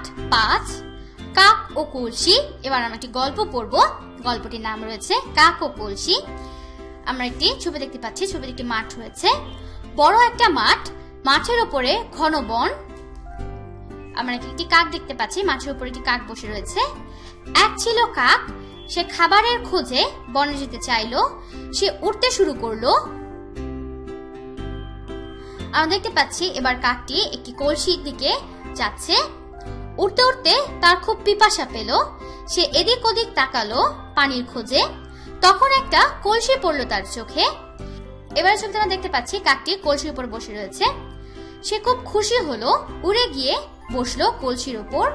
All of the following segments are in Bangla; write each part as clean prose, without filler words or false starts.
পার্ট 5 কাক ও কলসি। এবার আমরা একটি গল্প পড়ব। গল্পটির নাম রয়েছে কাক ও কলসি। আমরা একটি ছবি দেখতে পাচ্ছি। ছবিতে একটি মাঠ রয়েছে, বড় একটা মাঠ, মাঠের উপরে ঘন বন। আমরা একটি কাক দেখতে পাচ্ছি, মাঠের উপরে একটি কাক বসে রয়েছে। এক ছিল কাক, সে খাবারের খোঁজে বনে যেতে চাইলো। সে উড়তে শুরু করলো। আমরা দেখতে পাচ্ছি এবার কাকটি একটি কলসির দিকে যাচ্ছে। উড়তে উড়তে তার খুব পিপাসা পেল। সে এদিক ওদিক তাকালো পানির খোঁজে। তখন একটা কলসি পড়লো তার চোখে। এবার ছবিতে আমরা দেখতে পাচ্ছি কাকটি কলসির উপর বসে রয়েছে। সে খুব খুশি হলো, উড়ে গিয়ে বসলো কলসির উপর।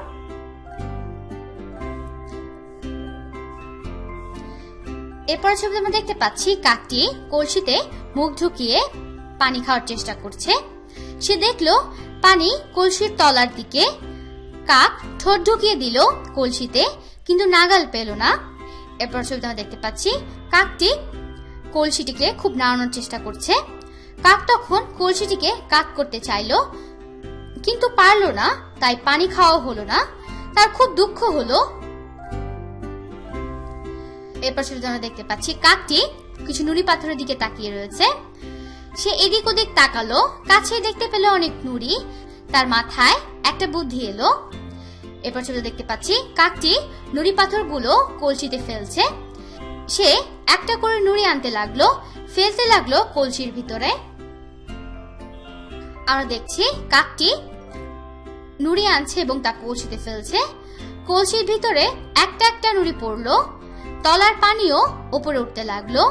এরপর ছবিতে আমরা দেখতে পাচ্ছি কাকটি কলসিতে মুখ ঢুকিয়ে পানি খাওয়ার চেষ্টা করছে। সে দেখলো পানি কলসির তলার দিকে। কাক ঠোঁট ঢুকিয়ে দিল কলসিতে, কিন্তু নাগাল পেল না। এরপর ছবিতে আমরা দেখতে পাচ্ছি কাকটি কলসিটিকে খুব নাড়ানোর চেষ্টা করছে। কাক তখন কলসিটিকে কাত করতে চাইলো, কিন্তু পারলো না, তাই পানি খাওয়া হলো না। তার খুব দুঃখ হলো। এরপর ছবিতে আমরা দেখতে পাচ্ছি কাকটি কিছু নুড়ি পাথরের দিকে তাকিয়ে রয়েছে। সে এদিক ওদিক তাকালো, কাছে দেখতে পেল অনেক নুড়ি। তার মাথায় একটা বুদ্ধি এলো। এরপর ছবিতে দেখতে পাচ্ছি কাকটি নুড়ি পাথরগুলো কলসিতে ফেলছে। সে একটা করে নুড়ি আনতে লাগলো, ফেলতে লাগলো কলসির ভিতরে। আমরা দেখছি কাকটি নুড়ি আনছে এবং তা কলসিতে ফেলছে। কলসির ভিতরে একটা একটা নুড়ি পড়লো, তলার পানিও উপরে উঠতে লাগলো।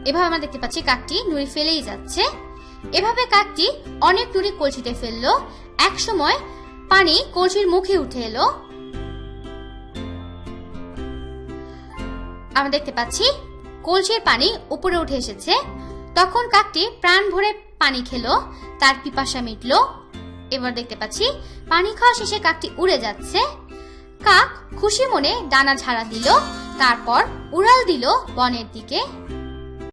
এভাবে আমরা দেখতে পাচ্ছি কাকটি নুড়ি ফেলেই যাচ্ছে। এভাবে কাকটি অনেক নুড়ি কলসিতে ফেললো। এক সময় পানি কলসির মুখে উঠে এলো। আমরা দেখতে পাচ্ছি কলসির পানি উপরে উঠে এসেছে। তখন কাকটি প্রাণ ভরে পানি খেলো, তার পিপাসা মিটলো। এবার দেখতে পাচ্ছি পানি খাওয়া শেষে কাকটি উড়ে যাচ্ছে। কাক খুশি মনে ডানা ঝাড়া দিল, তারপর উড়াল দিল বনের দিকে।